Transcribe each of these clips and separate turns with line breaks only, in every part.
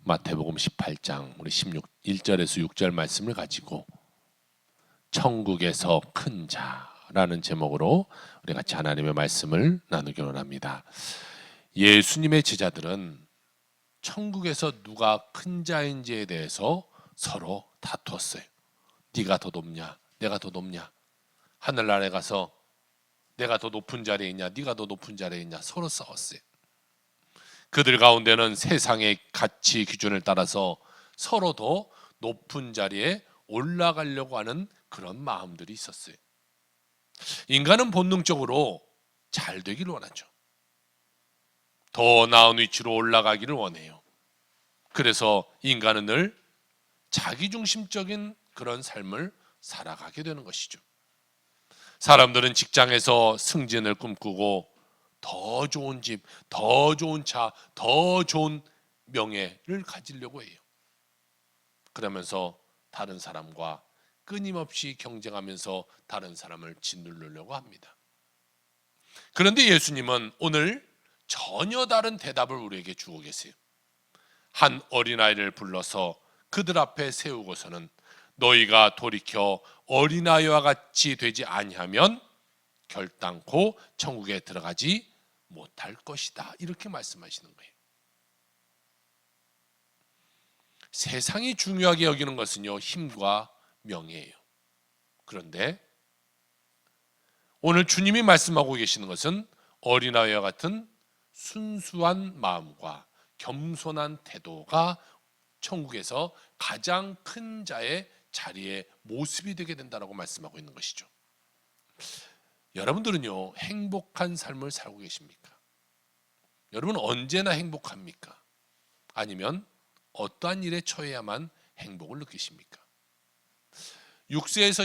마태복음 18장 우리 1절에서 6절 말씀을 가지고 천국에서 큰 자라는 제목으로 우리 같이 하나님의 말씀을 나누기로 합니다. 예수님의 제자들은 천국에서 누가 큰 자인지에 대해서 서로 다투었어요. 네가 더 높냐, 내가 더 높냐, 하늘나라에 가서 내가 더 높은 자리에 있냐, 네가 더 높은 자리에 있냐, 서로 싸웠어요. 그들 가운데는 세상의 가치 기준을 따라서 서로 더 높은 자리에 올라가려고 하는 그런 마음들이 있었어요. 인간은 본능적으로 잘 되기를 원하죠. 더 나은 위치로 올라가기를 원해요. 그래서 인간은 늘 자기중심적인 그런 삶을 살아가게 되는 것이죠. 사람들은 직장에서 승진을 꿈꾸고 더 좋은 집, 더 좋은 차, 더 좋은 명예를 가지려고 해요. 그러면서 다른 사람과 끊임없이 경쟁하면서 다른 사람을 짓누르려고 합니다. 그런데 예수님은 오늘 전혀 다른 대답을 우리에게 주고 계세요. 한 어린아이를 불러서 그들 앞에 세우고서는 너희가 돌이켜 어린아이와 같이 되지 아니하면 결단코 천국에 들어가지 못할 것이다. 이렇게 말씀하시는 거예요. 세상이 중요하게 여기는 것은요, 힘과 명예예요. 그런데 오늘 주님이 말씀하고 계시는 것은 어린아이와 같은 순수한 마음과 겸손한 태도가 천국에서 가장 큰 자의 자리의 모습이 되게 된다고 말씀하고 있는 것이죠. 여러분들은요, 행복한 삶을 살고 계십니까? 여러분은 언제나 행복합니까? 아니면 어떠한 일에 처해야만 행복을 느끼십니까? 6세에서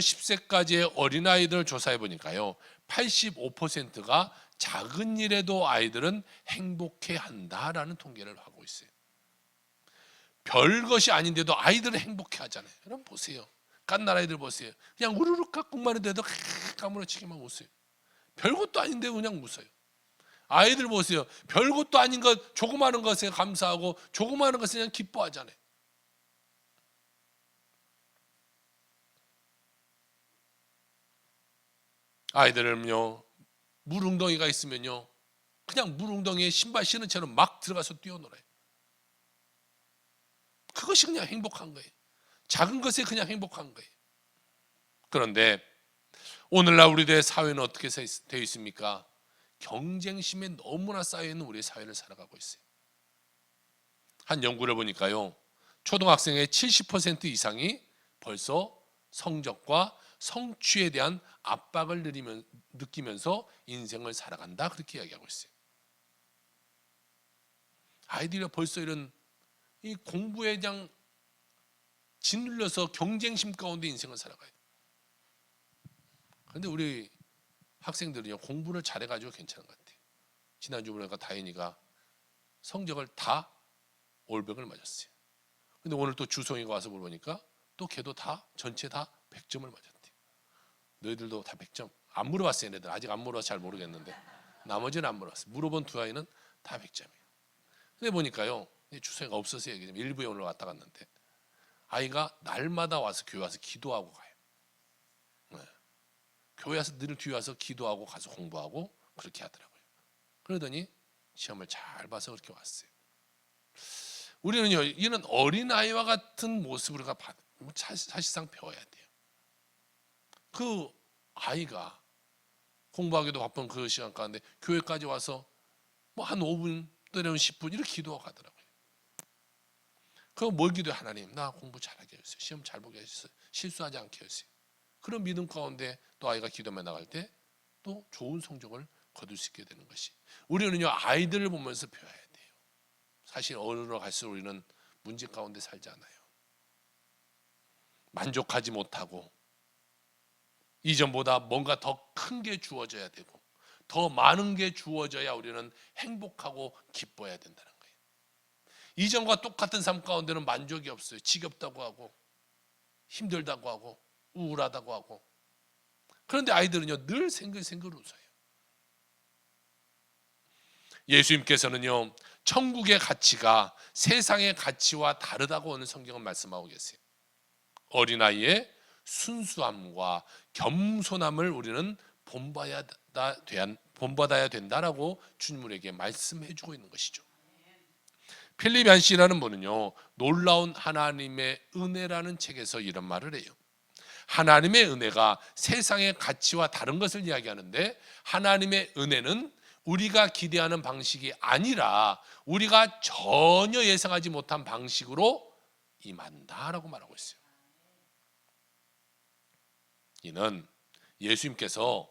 10세까지의 어린아이들을 조사해 보니까요, 85%가 작은 일에도 아이들은 행복해 한다라는 통계를 하고 있어요. 별것이 아닌데도 아이들은 행복해 하잖아요. 여러분 보세요. 갓난 아이들 보세요. 그냥 우르르 깍꿍만 해도 까무러치게만 웃어요. 별것도 아닌데 그냥 웃어요. 아이들 보세요. 별것도 아닌 것, 조그마한 것에 감사하고 조그마한 것에 그냥 기뻐하잖아요. 아이들은요, 물웅덩이가 있으면요, 그냥 물웅덩이에 신발 신은 채로 막 들어가서 뛰어놀아요. 그것이 그냥 행복한 거예요. 작은 것에 그냥 행복한 거예요. 그런데 오늘날 우리들의 사회는 어떻게 되어 있습니까? 경쟁심에 너무나 쌓여있는 우리의 사회를 살아가고 있어요. 한 연구를 보니까요, 초등학생의 70% 이상이 벌써 성적과 성취에 대한 압박을 느끼면서 인생을 살아간다, 그렇게 이야기하고 있어요. 아이들이 벌써 이런 이 공부에 그냥 짓눌려서 경쟁심 가운데 인생을 살아가요. 그런데 우리 학생들은요, 공부를 잘해가지고 괜찮은 것 같아요. 지난주 보니까 다인이가 성적을 다 올백을 맞았어요. 근데 오늘 또 주성이가 와서 물어보니까 또 걔도 다 전체 다 100점을 맞았대요. 너희들도 다 100점? 안 물어봤어요. 얘네들 아직 안 물어서 잘 모르겠는데 나머지는 안 물어봤어요. 물어본 두 아이는 다 100점이에요. 근데 보니까요, 주성이가 없어서 얘기하면 일부에 오늘 왔다 갔는데 아이가 날마다 와서 교회 와서 기도하고 가요. 네. 교회 와서 늘 뒤에 와서 기도하고 가서 공부하고 그렇게 하더라고요. 그러더니 시험을 잘 봐서 그렇게 왔어요. 우리는요, 이런 어린아이와 같은 모습으로 사실상 배워야 돼요. 그 아이가 공부하기도 바쁜 그 시간 가운데 교회까지 와서 뭐 한 5분 때려면 10분 이렇게 기도하고 가더라고요. 그럼 뭘 기도해? 하나님, 나 공부 잘하게 해주세요. 시험 잘 보게 해주세요. 실수하지 않게 해주세요. 그런 믿음 가운데 또 아이가 기도만 나갈 때 또 좋은 성적을 거둘 수 있게 되는 것이, 우리는요, 아이들을 보면서 배워야 돼요. 사실 어른으로 갈수록 우리는 문제 가운데 살잖아요. 만족하지 못하고 이전보다 뭔가 더 큰 게 주어져야 되고 더 많은 게 주어져야 우리는 행복하고 기뻐해야 된다는 거예요. 이전과 똑같은 삶 가운데는 만족이 없어요. 지겹다고 하고 힘들다고 하고 우울하다고 하고. 그런데 아이들은요, 늘 생글생글 웃어요. 예수님께서는요, 천국의 가치가 세상의 가치와 다르다고 오늘 성경은 말씀하고 계세요. 어린아이의 순수함과 겸손함을 우리는 본받아야 된다라고 주님 우리에게 말씀해 주고 있는 것이죠. 필립 얀시라는 분은요, 놀라운 하나님의 은혜라는 책에서 이런 말을 해요. 하나님의 은혜가 세상의 가치와 다른 것을 이야기하는데, 하나님의 은혜는 우리가 기대하는 방식이 아니라 우리가 전혀 예상하지 못한 방식으로 임한다라고 말하고 있어요. 이는 예수님께서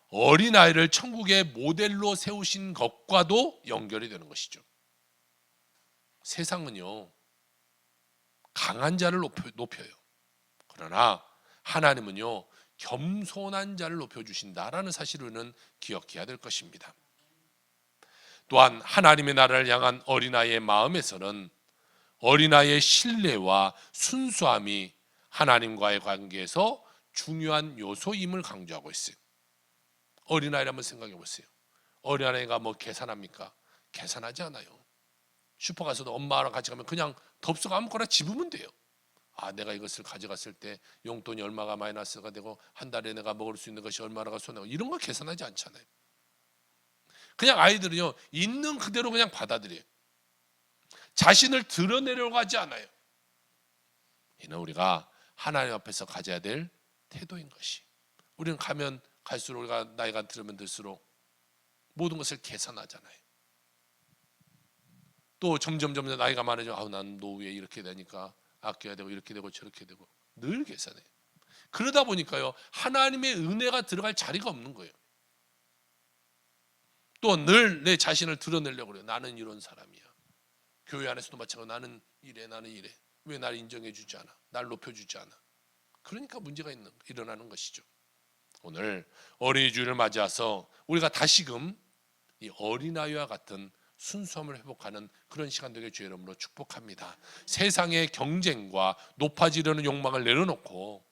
어린아이를 천국의 모델로 세우신 것과도 연결이 되는 것이죠. 세상은요, 강한 자를 높여요. 그러나 하나님은요, 겸손한 자를 높여주신다라는 사실을 기억해야 될 것입니다. 또한 하나님의 나라를 향한 어린아이의 마음에서는 어린아이의 신뢰와 순수함이 하나님과의 관계에서 중요한 요소임을 강조하고 있어요. 어린아이를 한번 생각해 보세요. 어린아이가 뭐 계산합니까? 계산하지 않아요. 슈퍼 가서도 엄마랑 같이 가면 그냥 덥석 아무거나 집으면 돼요. 내가 이것을 가져갔을 때 용돈이 얼마가 마이너스가 되고 한 달에 내가 먹을 수 있는 것이 얼마가 손해고, 이런 거 계산하지 않잖아요. 그냥 아이들은요, 있는 그대로 그냥 받아들여요. 자신을 드러내려고 하지 않아요. 이는 우리가 하나님 앞에서 가져야 될 태도인 것이, 우리는 가면 갈수록, 우리가 나이가 들면 들수록 모든 것을 계산하잖아요. 또 점점 나이가 많아지면 난 노후에 이렇게 되니까 아껴야 되고 이렇게 되고 저렇게 되고 늘 계산해요. 그러다 보니까요, 하나님의 은혜가 들어갈 자리가 없는 거예요. 또 늘 내 자신을 드러내려고 그래요. 나는 이런 사람이야. 교회 안에서도 마찬가지로 나는 이래. 왜 날 인정해 주지 않아? 날 높여주지 않아? 그러니까 문제가 일어나는 것이죠. 오늘 어린이 주일을 맞이해서 우리가 다시금 이 어린아이와 같은 순수함을 회복하는 그런 시간 되게 주의 이름으로 축복합니다. 세상의 경쟁과 높아지려는 욕망을 내려놓고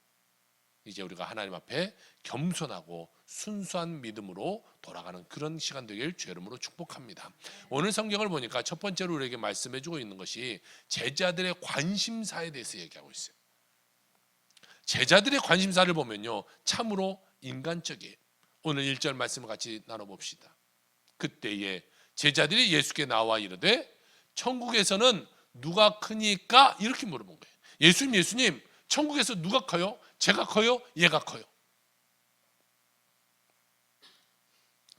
이제 우리가 하나님 앞에 겸손하고 순수한 믿음으로 돌아가는 그런 시간 되길 주의 이름으로 축복합니다. 오늘 성경을 보니까 첫 번째로 우리에게 말씀해 주고 있는 것이 제자들의 관심사에 대해서 얘기하고 있어요. 제자들의 관심사를 보면요, 참으로 인간적이에요. 오늘 1절 말씀을 같이 나눠봅시다. 그때에 제자들이 예수께 나와 이르되 천국에서는 누가 크니까? 이렇게 물어본 거예요. 예수님, 천국에서 누가 커요? 제가 커요? 얘가 커요?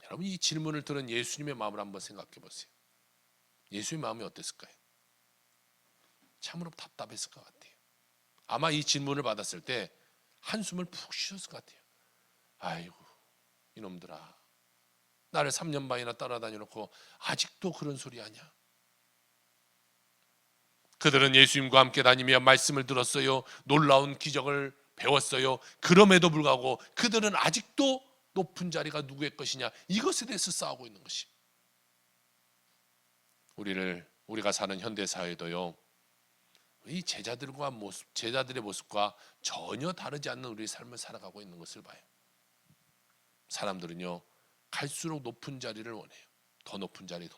여러분, 이 질문을 들은 예수님의 마음을 한번 생각해 보세요. 예수님의 마음이 어땠을까요? 참으로 답답했을 것 같아요. 아마 이 질문을 받았을 때 한숨을 푹 쉬셨을 것 같아요. 아이고, 이놈들아, 나를 3년 반이나 따라다녀 놓고 아직도 그런 소리 하냐? 그들은 예수님과 함께 다니며 말씀을 들었어요. 놀라운 기적을 배웠어요. 그럼에도 불구하고 그들은 아직도 높은 자리가 누구의 것이냐, 이것에 대해서 싸우고 있는 것이, 우리가 사는 현대 사회도요, 이 제자들의 모습과 전혀 다르지 않는 우리의 삶을 살아가고 있는 것을 봐요. 사람들은요, 갈수록 높은 자리를 원해요. 더 높은 자리,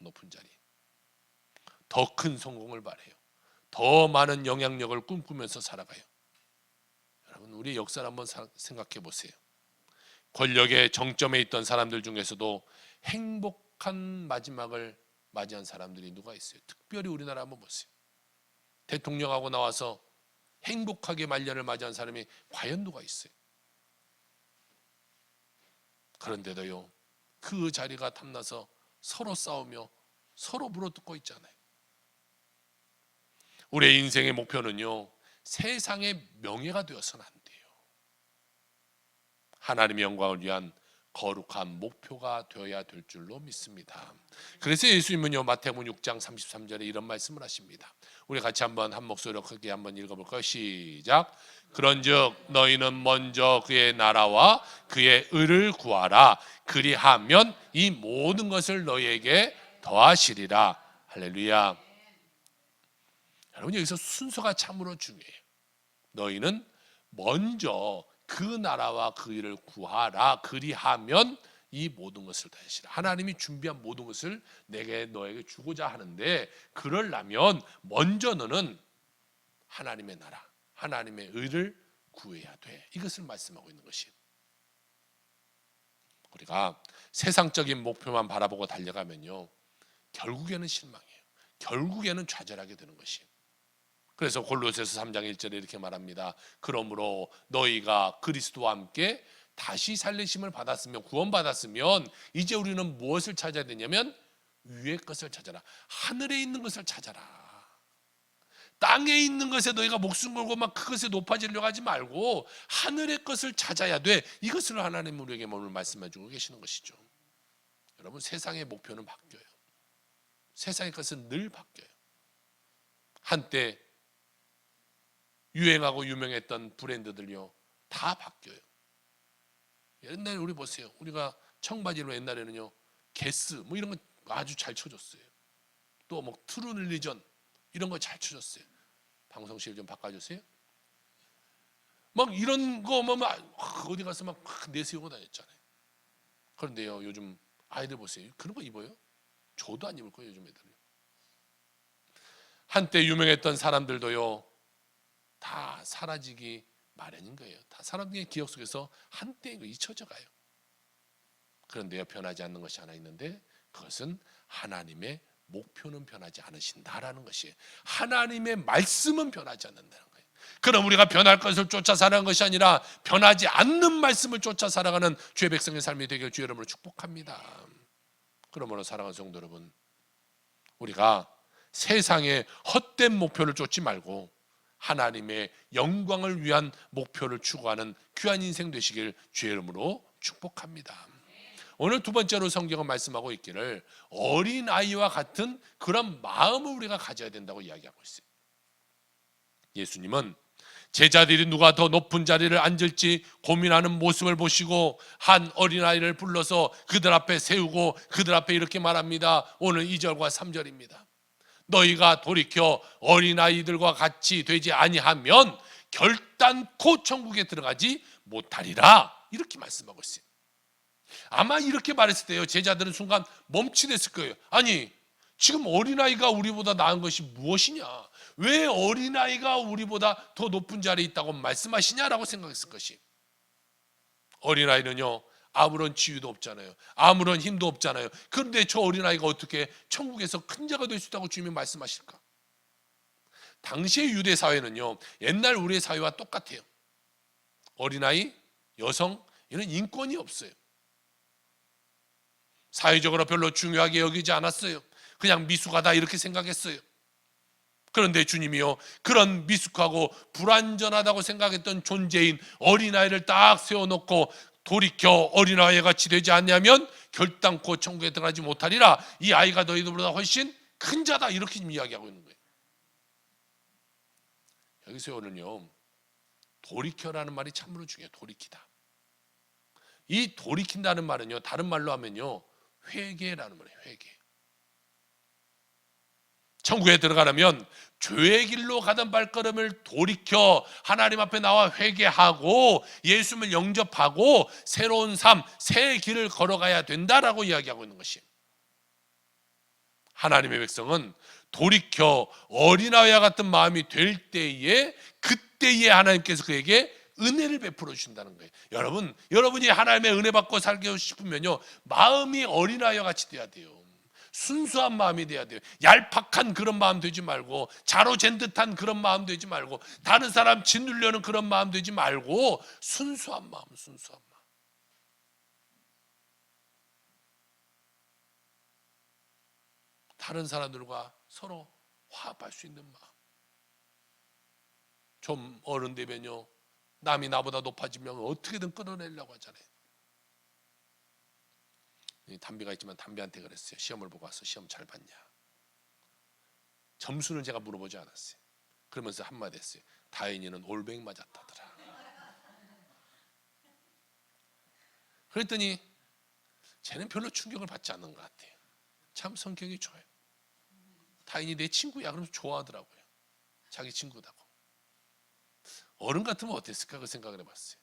더 큰 성공을 바래요. 더 많은 영향력을 꿈꾸면서 살아가요. 여러분, 우리의 역사를 한번 생각해 보세요. 권력의 정점에 있던 사람들 중에서도 행복한 마지막을 맞이한 사람들이 누가 있어요? 특별히 우리나라 한번 보세요. 대통령하고 나와서 행복하게 말년을 맞이한 사람이 과연 누가 있어요? 그런데도요, 그 자리가 탐나서 서로 싸우며 서로 물어뜯고 있잖아요. 우리의 인생의 목표는요, 세상의 명예가 되어서는 안 돼요. 하나님의 영광을 위한 거룩한 목표가 되어야 될 줄로 믿습니다. 그래서 예수님은요, 마태복음 6장 33절에 이런 말씀을 하십니다. 우리 같이 한번 한 목소리로 크게 한번 읽어볼까요? 시작. 그런즉 너희는 먼저 그의 나라와 그의 의를 구하라. 그리하면 이 모든 것을 너희에게 더하시리라. 할렐루야. 여러분, 여기서 순서가 참으로 중요해요. 너희는 먼저 그 나라와 그 일을 구하라. 그리하면 이 모든 것을 다 하시라. 하나님이 준비한 모든 것을 너에게 주고자 하는데, 그러려면 먼저 너는 하나님의 나라, 하나님의 의를 구해야 돼. 이것을 말씀하고 있는 것이에요. 우리가 세상적인 목표만 바라보고 달려가면요, 결국에는 실망해요. 결국에는 좌절하게 되는 것이에요. 그래서 골로새서 3장 1절에 이렇게 말합니다. 그러므로 너희가 그리스도와 함께 다시 살리심을 받았으면, 구원받았으면 이제 우리는 무엇을 찾아야 되냐면 위의 것을 찾아라. 하늘에 있는 것을 찾아라. 땅에 있는 것에 너희가 목숨 걸고 막 그것에 높아지려고 하지 말고 하늘의 것을 찾아야 돼. 이것을 하나님 우리에게 오늘 말씀해 주고 계시는 것이죠. 여러분, 세상의 목표는 바뀌어요. 세상의 것은 늘 바뀌어요. 한때 유행하고 유명했던 브랜드들요, 다 바뀌어요. 옛날에 우리 보세요. 우리가 청바지로 옛날에는요, 게스 뭐 이런 거 아주 잘 쳐줬어요. 또 뭐 트루릴리전 이런 거 잘 쳐줬어요. 방송실 좀 바꿔주세요. 막 이런 거 뭐 어디 가서 막 내세우고 다녔잖아요. 그런데요, 요즘 아이들 보세요. 그런 거 입어요? 저도 안 입을 거예요, 요즘 애들은. 한때 유명했던 사람들도요, 다 사라지기 마련인 거예요. 다 사람들의 기억 속에서 한때 잊혀져 가요. 그런데요, 변하지 않는 것이 하나 있는데, 그것은 하나님의 목표는 변하지 않으신다라는 것이에요. 하나님의 말씀은 변하지 않는다는 거예요. 그럼 우리가 변할 것을 쫓아 살아가는 것이 아니라 변하지 않는 말씀을 쫓아 살아가는 주의 백성의 삶이 되길 주의 이름으로 축복합니다. 그러므로 사랑하는 성도 여러분, 우리가 세상의 헛된 목표를 쫓지 말고 하나님의 영광을 위한 목표를 추구하는 귀한 인생 되시길 주의 이름으로 축복합니다. 오늘 두 번째로 성경은 말씀하고 있기를 어린아이와 같은 그런 마음을 우리가 가져야 된다고 이야기하고 있어요. 예수님은 제자들이 누가 더 높은 자리를 앉을지 고민하는 모습을 보시고 한 어린아이를 불러서 그들 앞에 세우고 그들 앞에 이렇게 말합니다. 오늘 2절과 3절입니다. 너희가 돌이켜 어린아이들과 같이 되지 아니하면 결단코 천국에 들어가지 못하리라. 이렇게 말씀하고 있어요. 아마 이렇게 말했을 때요, 제자들은 순간 멈칫했을 거예요. 아니, 지금 어린아이가 우리보다 나은 것이 무엇이냐? 왜 어린아이가 우리보다 더 높은 자리에 있다고 말씀하시냐라고 생각했을 것이. 어린아이는요, 아무런 지위도 없잖아요. 아무런 힘도 없잖아요. 그런데 저 어린아이가 어떻게 천국에서 큰 자가 될 수 있다고 주님이 말씀하실까? 당시의 유대 사회는요, 옛날 우리의 사회와 똑같아요. 어린아이, 여성 이런 인권이 없어요. 사회적으로 별로 중요하게 여기지 않았어요. 그냥 미숙하다 이렇게 생각했어요. 그런데 주님이요, 그런 미숙하고 불완전하다고 생각했던 존재인 어린아이를 딱 세워놓고 돌이켜 어린아이 같이 되지 않냐면 결단코 천국에 들어가지 못하리라. 이 아이가 너희들보다 훨씬 큰 자다. 이렇게 지금 이야기하고 있는 거예요. 여기서 오늘요, 돌이켜라는 말이 참으로 중요해요. 돌이키다. 이 돌이킨다는 말은요, 다른 말로 하면요, 회개라는 말이에요. 회개. 천국에 들어가려면 죄의 길로 가던 발걸음을 돌이켜 하나님 앞에 나와 회개하고 예수님을 영접하고 새로운 삶, 새 길을 걸어가야 된다라고 이야기하고 있는 것이에요. 하나님의 백성은 돌이켜 어린아이와 같은 마음이 될 때에, 그때에 하나님께서 그에게 은혜를 베풀어 주신다는 거예요. 여러분이 하나님의 은혜 받고 살고 싶으면요, 마음이 어린아이와 같이 돼야 돼요. 순수한 마음이 돼야 돼요. 얄팍한 그런 마음 되지 말고, 자로잰 듯한 그런 마음 되지 말고, 다른 사람 짓누려는 그런 마음 되지 말고, 순수한 마음. 다른 사람들과 서로 화합할 수 있는 마음. 좀 어른 되면요, 남이 나보다 높아지면 어떻게든 끊어내려고 하잖아요. 담배가 있지만 담배한테 그랬어요. 시험을 보고 와서 시험 잘 봤냐? 점수는 제가 물어보지 않았어요. 그러면서 한마디 했어요. 다행히는 올뱅이 맞았다더라. 그랬더니 쟤는 별로 충격을 받지 않는 것 같아요. 참 성격이 좋아요. 다행히 내 친구야 그러면서 좋아하더라고요. 자기 친구다고. 어른 같으면 어땠을까 그 생각을 해봤어요.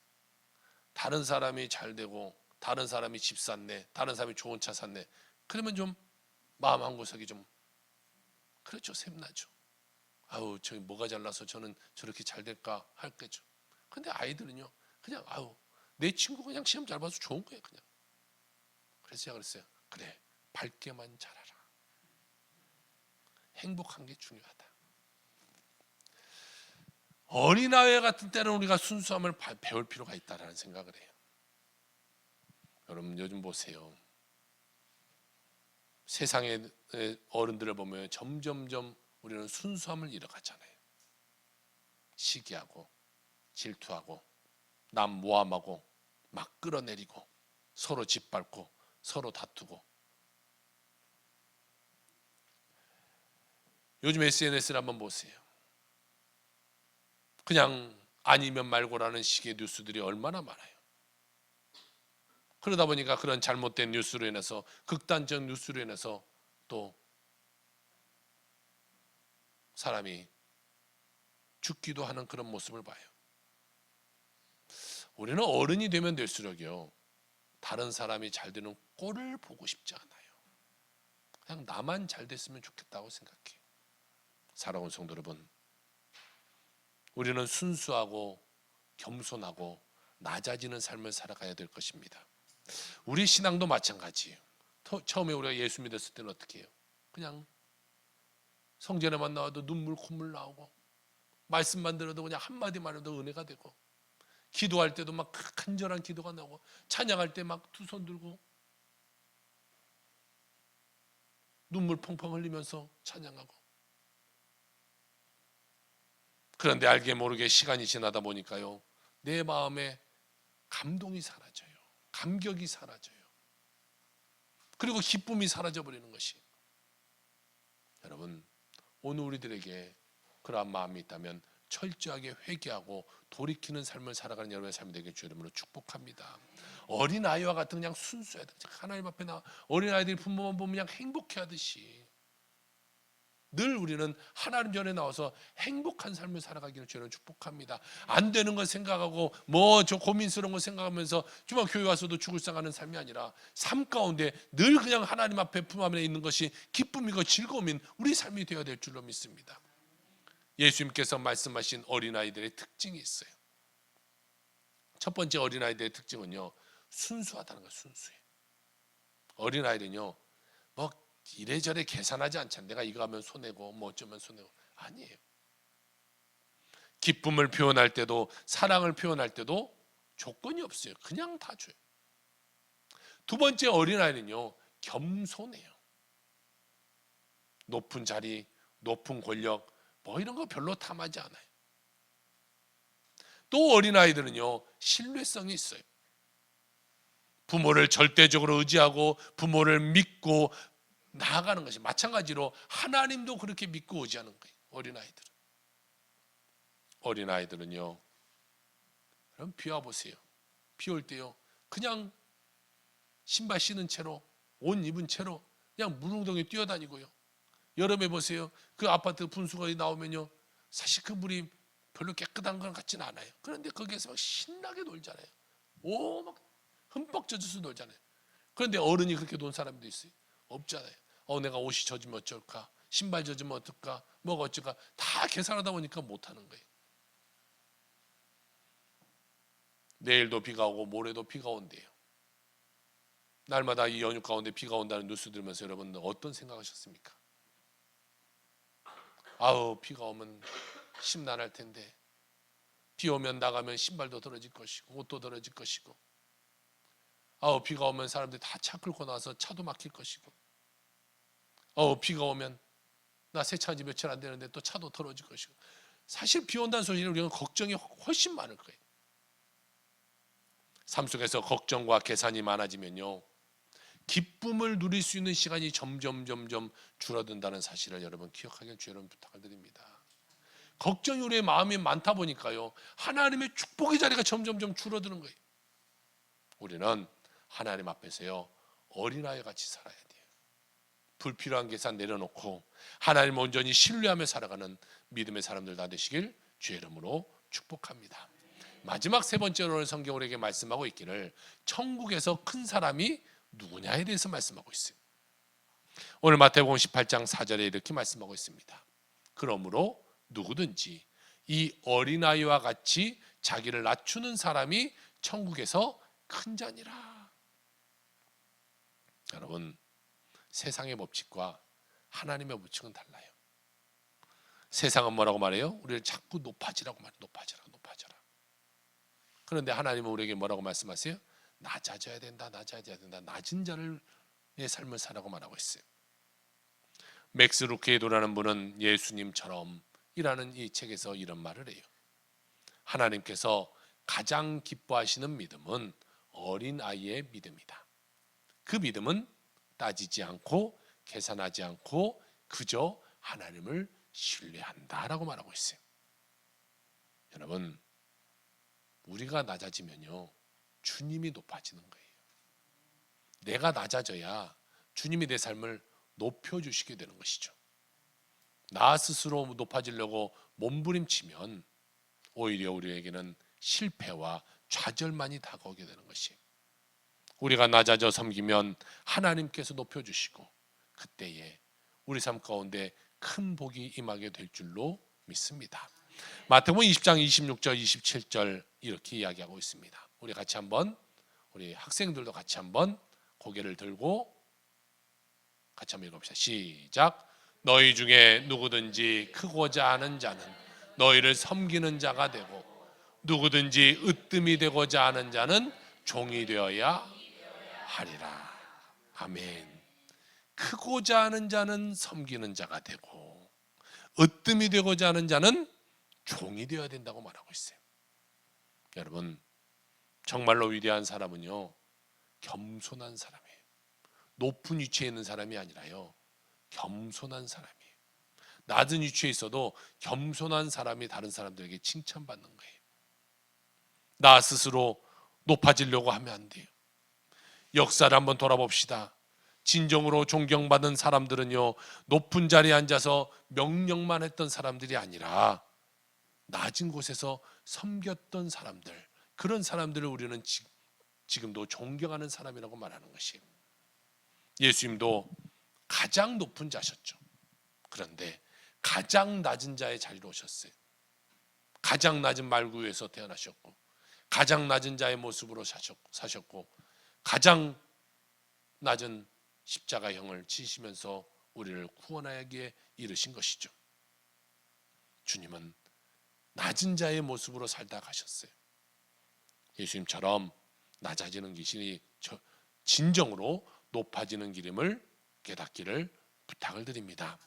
다른 사람이 잘 되고 다른 사람이 집 샀네, 다른 사람이 좋은 차 샀네, 그러면 좀 마음 한구석이 좀 그렇죠, 샘나죠. 아우 저기 뭐가 잘나서 저는 저렇게 잘 될까 할 거죠. 근데 아이들은요 그냥 아우 내 친구 그냥 시험 잘 봐서 좋은 거예요 그냥. 그래서 제가 그랬어요. 그래 밝게만 자라라. 행복한 게 중요하다. 어린아이 같은 때는 우리가 순수함을 배울 필요가 있다라는 생각을 해요. 여러분 요즘 보세요. 세상의 어른들을 보면 점점점 우리는 순수함을 잃어가잖아요. 시기하고 질투하고 남 모함하고 막 끌어내리고 서로 짓밟고 서로 다투고. 요즘 SNS를 한번 보세요. 그냥 아니면 말고라는 식의 뉴스들이 얼마나 많아요. 그러다 보니까 그런 잘못된 뉴스로 인해서 극단적 뉴스로 인해서 또 사람이 죽기도 하는 그런 모습을 봐요. 우리는 어른이 되면 될수록요 다른 사람이 잘 되는 꼴을 보고 싶지 않아요. 그냥 나만 잘 됐으면 좋겠다고 생각해요. 사랑하는 성도 여러분, 우리는 순수하고 겸손하고 낮아지는 삶을 살아가야 될 것입니다. 우리 신앙도 마찬가지예요. 처음에 우리가 예수 믿었을 때는 어떻게 해요? 그냥 성전에만 나와도 눈물 콧물 나오고 말씀만 들어도 그냥 한마디만 해도 은혜가 되고 기도할 때도 막 간절한 기도가 나오고 찬양할 때 막 두 손 들고 눈물 펑펑 흘리면서 찬양하고. 그런데 알게 모르게 시간이 지나다 보니까요 내 마음에 감동이 사라져요. 감격이 사라져요. 그리고 기쁨이 사라져버리는 것이. 여러분 오늘 우리들에게 그러한 마음이 있다면 철저하게 회개하고 돌이키는 삶을 살아가는 여러분의 삶이 되길 주 이름으로 축복합니다. 어린아이와 같은 그냥 순수해야 돼. 하나님 앞에 나 어린아이들이 부모만 보면 그냥 행복해하듯이 늘 우리는 하나님 전에 나와서 행복한 삶을 살아가기를 주는 축복합니다. 안 되는 거 생각하고 뭐 저 고민스러운 거 생각하면서 주말 교회 와서도 죽을 상하는 삶이 아니라 삶 가운데 늘 그냥 하나님 앞에 품 안에 있는 것이 기쁨이고 즐거움인 우리 삶이 되어야 될 줄로 믿습니다. 예수님께서 말씀하신 어린아이들의 특징이 있어요. 첫 번째 어린아이들의 특징은요 순수하다는 거예요. 순수해. 어린아이는요 뭐 이래저래 계산하지 않잖아요. 내가 이거 하면 손해고 뭐 어쩌면 손해고. 아니에요. 기쁨을 표현할 때도 사랑을 표현할 때도 조건이 없어요. 그냥 다 줘요. 두 번째 어린아이는요 겸손해요. 높은 자리, 높은 권력 뭐 이런 거 별로 탐하지 않아요. 또 어린아이들은요 신뢰성이 있어요. 부모를 절대적으로 의지하고 부모를 믿고 나아가는 것이 마찬가지로 하나님도 그렇게 믿고 의지하는 거예요. 어린아이들은요 그럼 비 와 보세요. 비 올 때요 그냥 신발 신은 채로 옷 입은 채로 그냥 물웅덩이 뛰어다니고요. 여름에 보세요. 그 아파트 분수가 나오면요 사실 그 물이 별로 깨끗한 것 같지는 않아요. 그런데 거기에서 막 신나게 놀잖아요. 오 막 흠뻑 젖어서 놀잖아요. 그런데 어른이 그렇게 논 사람도 있어요? 없잖아요. 내가 옷이 젖으면 어쩔까? 신발 젖으면 어떨까? 뭐가 어쩔까? 다 계산하다 보니까 못하는 거예요. 내일도 비가 오고 모레도 비가 온대요. 날마다 이 연휴 가운데 비가 온다는 뉴스 들으면서 여러분 어떤 생각하셨습니까? 아우 비가 오면 심란할 텐데 비 오면 나가면 신발도 떨어질 것이고 옷도 떨어질 것이고 아우 비가 오면 사람들이 다 차 끌고 나서 차도 막힐 것이고 비가 오면 나 세차한 지 며칠 안 되는데 또 차도 떨어질 것이고. 사실 비 온다는 소리는 우리는 걱정이 훨씬 많을 거예요. 삶 속에서 걱정과 계산이 많아지면요 기쁨을 누릴 수 있는 시간이 점점 줄어든다는 사실을 여러분 기억하길 주 여러분 부탁을 드립니다. 걱정이 우리의 마음이 많다 보니까요 하나님의 축복의 자리가 점점 줄어드는 거예요. 우리는 하나님 앞에서요 어린아이 같이 살아야 돼요. 불필요한 계산 내려놓고 하나님을 온전히 신뢰하며 살아가는 믿음의 사람들 다 되시길 주의 이름으로 축복합니다. 마지막 세 번째로는 성경 우리에게 말씀하고 있기를 천국에서 큰 사람이 누구냐에 대해서 말씀하고 있어요. 오늘 마태복음 18장 4절에 이렇게 말씀하고 있습니다. 그러므로 누구든지 이 어린아이와 같이 자기를 낮추는 사람이 천국에서 큰 자니라. 여러분, 세상의 법칙과 하나님의 법칙은 달라요. 세상은 뭐라고 말해요? 우리를 자꾸 높아지라고 말해요. 높아져라. 그런데 하나님은 우리에게 뭐라고 말씀하세요? 낮아져야 된다. 낮은 자를 내 삶을 살라고 말하고 있어요. 맥스 루케이도라는 분은 예수님처럼 이라는 이 책에서 이런 말을 해요. 하나님께서 가장 기뻐하시는 믿음은 어린아이의 믿음이다. 그 믿음은 따지지 않고 계산하지 않고 그저 하나님을 신뢰한다라고 말하고 있어요. 여러분, 우리가 낮아지면요 주님이 높아지는 거예요. 내가 낮아져야 주님이 내 삶을 높여주시게 되는 것이죠. 나 스스로 높아지려고 몸부림치면 오히려 우리에게는 실패와 좌절만이 다가오게 되는 것이에요. 우리가 낮아져 섬기면 하나님께서 높여주시고 그때에 우리 삶 가운데 큰 복이 임하게 될 줄로 믿습니다. 마태복음 20장 26절 27절 이렇게 이야기하고 있습니다. 우리 같이 한번, 우리 학생들도 같이 한번 고개를 들고 같이 한번 읽어봅시다. 시작. 너희 중에 누구든지 크고자 하는 자는 너희를 섬기는 자가 되고 누구든지 으뜸이 되고자 하는 자는 종이 되어야 하리라. 아멘. 크고자 하는 자는 섬기는 자가 되고 으뜸이 되고자 하는 자는 종이 되어야 된다고 말하고 있어요. 여러분, 정말로 위대한 사람은요 겸손한 사람이에요. 높은 위치에 있는 사람이 아니라요 겸손한 사람이에요. 낮은 위치에 있어도 겸손한 사람이 다른 사람들에게 칭찬받는 거예요. 나 스스로 높아지려고 하면 안 돼요. 역사를 한번 돌아봅시다. 진정으로 존경받은 사람들은요 높은 자리에 앉아서 명령만 했던 사람들이 아니라 낮은 곳에서 섬겼던 사람들, 그런 사람들을 우리는 지금도 존경하는 사람이라고 말하는 것이에요. 예수님도 가장 높은 자셨죠. 그런데 가장 낮은 자의 자리로 오셨어요. 가장 낮은 말구에서 태어나셨고 가장 낮은 자의 모습으로 사셨고 가장 낮은 십자가형을 지시면서 우리를 구원하기에 이르신 것이죠. 주님은 낮은 자의 모습으로 살다 가셨어요. 예수님처럼 낮아지는 길이 진정으로 높아지는 길임을 깨닫기를 부탁을 드립니다.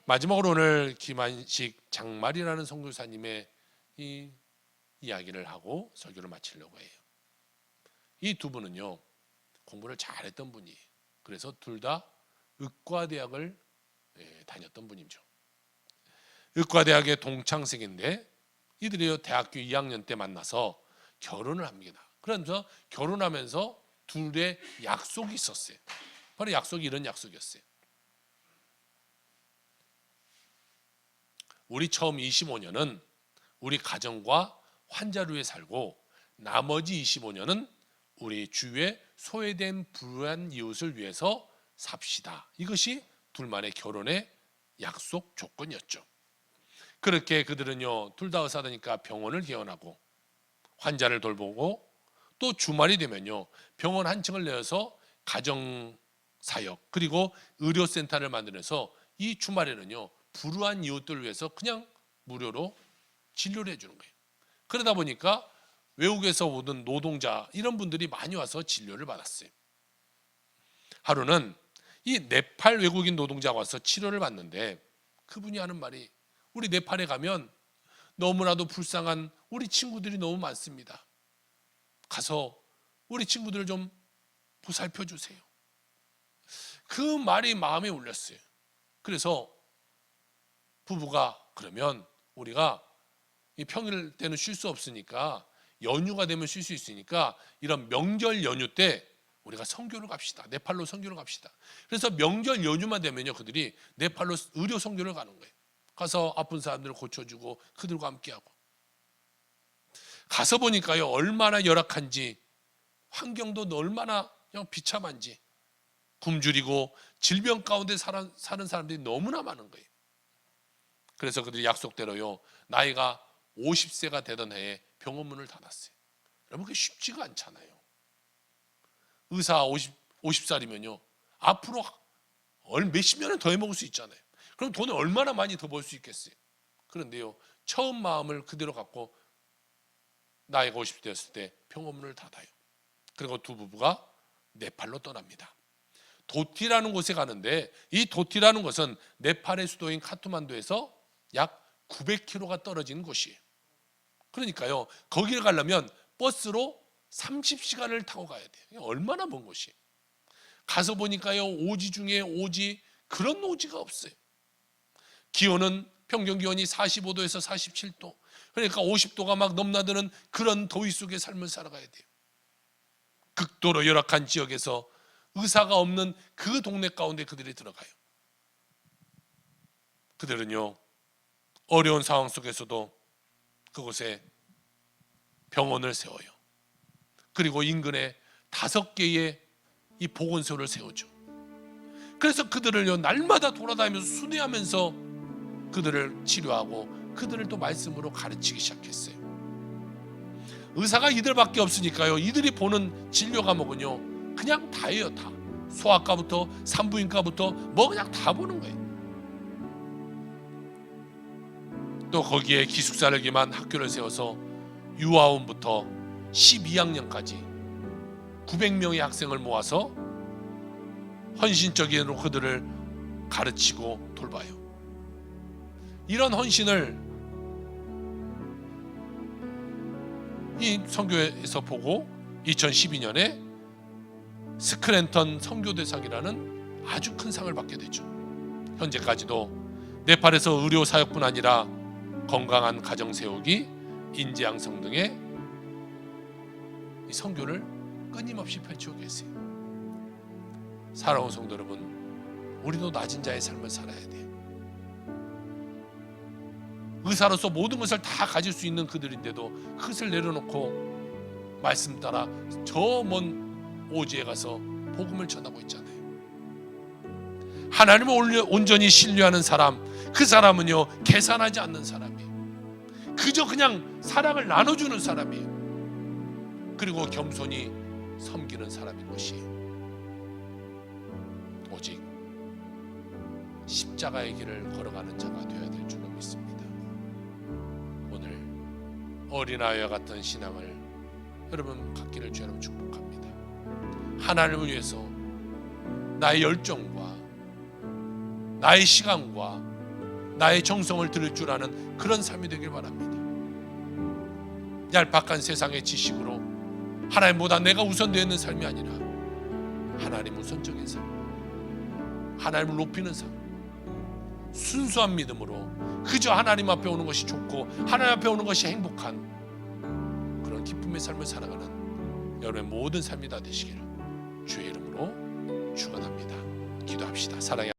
마지막으로 오늘 김한식 장말이라는 선교사님의 이 이야기를 하고 설교를 마치려고 해요. 이 두 분은요 공부를 잘했던 분이에요. 그래서 둘 다 의과대학을 다녔던 분이죠. 의과대학의 동창생인데 이들이 대학교 2학년 때 만나서 결혼을 합니다. 그러면서 결혼하면서 둘의 약속이 있었어요. 바로 약속이 이런 약속이었어요. 우리 처음 25년은 우리 가정과 환자를 위해 살고 나머지 25년은 우리 주위에 소외된 불우한 이웃을 위해서 삽시다. 이것이 둘만의 결혼의 약속 조건이었죠. 그렇게 그들은요 둘 다 의사다니까 병원을 개원하고 환자를 돌보고 또 주말이 되면요 병원 한 층을 내어서 가정사역 그리고 의료센터를 만들어서 이 주말에는요 불우한 이웃들을 위해서 그냥 무료로 진료를 해주는 거예요. 그러다 보니까 외국에서 오던 노동자 이런 분들이 많이 와서 진료를 받았어요. 하루는 이 네팔 외국인 노동자가 와서 치료를 받는데 그분이 하는 말이 우리 네팔에 가면 너무나도 불쌍한 우리 친구들이 너무 많습니다. 가서 우리 친구들을 좀 보살펴 주세요. 그 말이 마음에 울렸어요. 그래서 부부가 그러면 우리가 이 평일 때는 쉴 수 없으니까 연휴가 되면 쉴 수 있으니까 이런 명절 연휴 때 우리가 선교를 갑시다. 네팔로 선교를 갑시다. 그래서 명절 연휴만 되면요 그들이 네팔로 의료 선교를 가는 거예요. 가서 아픈 사람들을 고쳐주고 그들과 함께하고 가서 보니까요, 얼마나 열악한지, 환경도 얼마나 그냥 비참한지, 굶주리고 질병 가운데 사는 사람들이 너무나 많은 거예요. 그래서 그들이 약속대로요, 나이가 50세가 되던 해에 병원 문을 닫았어요. 여러분, 그게 쉽지가 않잖아요. 의사 50살이면요 앞으로 몇십 년은 더 해먹을 수 있잖아요. 그럼 돈을 얼마나 많이 더 벌 수 있겠어요. 그런데요, 처음 마음을 그대로 갖고 나이가 50세 되었을 때 병원 문을 닫아요. 그리고 두 부부가 네팔로 떠납니다. 도티라는 곳에 가는데, 이 도티라는 곳은 네팔의 수도인 카트만두에서 약 900km가 떨어진 곳이에요. 그러니까요, 거기를 가려면 버스로 30시간을 타고 가야 돼요. 얼마나 먼 곳이에요. 가서 보니까요, 오지 중에 오지, 그런 오지가 없어요. 기온은 평균 기온이 45도에서 47도, 그러니까 50도가 막 넘나드는 그런 더위 속의 삶을 살아가야 돼요. 극도로 열악한 지역에서 의사가 없는 그 동네 가운데 그들이 들어가요. 그들은요, 어려운 상황 속에서도 그곳에 병원을 세워요. 그리고 인근에 5개의 이 보건소를 세우죠. 그래서 그들을요, 날마다 돌아다니면서 순회하면서 그들을 치료하고 그들을 또 말씀으로 가르치기 시작했어요. 의사가 이들밖에 없으니까요, 이들이 보는 진료 과목은요 그냥 다예요. 다 소아과부터 산부인과부터 뭐 그냥 다 보는 거예요. 또 거기에 기숙사를 기만 학교를 세워서 유아원부터 12학년까지 900명의 학생을 모아서 헌신적으로 그들을 가르치고 돌봐요. 이런 헌신을 이 선교에서 보고 2012년에 스크랜턴 선교대상이라는 아주 큰 상을 받게 되죠. 현재까지도 네팔에서 의료 사역뿐 아니라 건강한 가정 세우기, 인재 양성 등의 이 선교를 끊임없이 펼치고 계세요. 사랑하는 성도 여러분, 우리도 낮은 자의 삶을 살아야 돼요. 의사로서 모든 것을 다 가질 수 있는 그들인데도 그것을 내려놓고 말씀 따라 저 먼 오지에 가서 복음을 전하고 있잖아요. 하나님을 온전히 신뢰하는 사람, 그 사람은요 계산하지 않는 사람이에요. 그저 그냥 사랑을 나눠주는 사람이에요. 그리고 겸손히 섬기는 사람인 것이에요. 오직 십자가의 길을 걸어가는 자가 되어야 될 줄로 믿습니다. 오늘 어린아이와 같은 신앙을 여러분 갖기를 주님 축복합니다. 하나님을 위해서 나의 열정과 나의 시간과 나의 정성을 드릴 줄 아는 그런 삶이 되길 바랍니다. 얄팍한 세상의 지식으로 하나님보다 내가 우선되어 있는 삶이 아니라 하나님 우선적인 삶, 하나님을 높이는 삶, 순수한 믿음으로 그저 하나님 앞에 오는 것이 좋고 하나님 앞에 오는 것이 행복한 그런 기쁨의 삶을 살아가는 여러분의 모든 삶이 다 되시기를 주의 이름으로 축원합니다. 기도합시다. 사랑의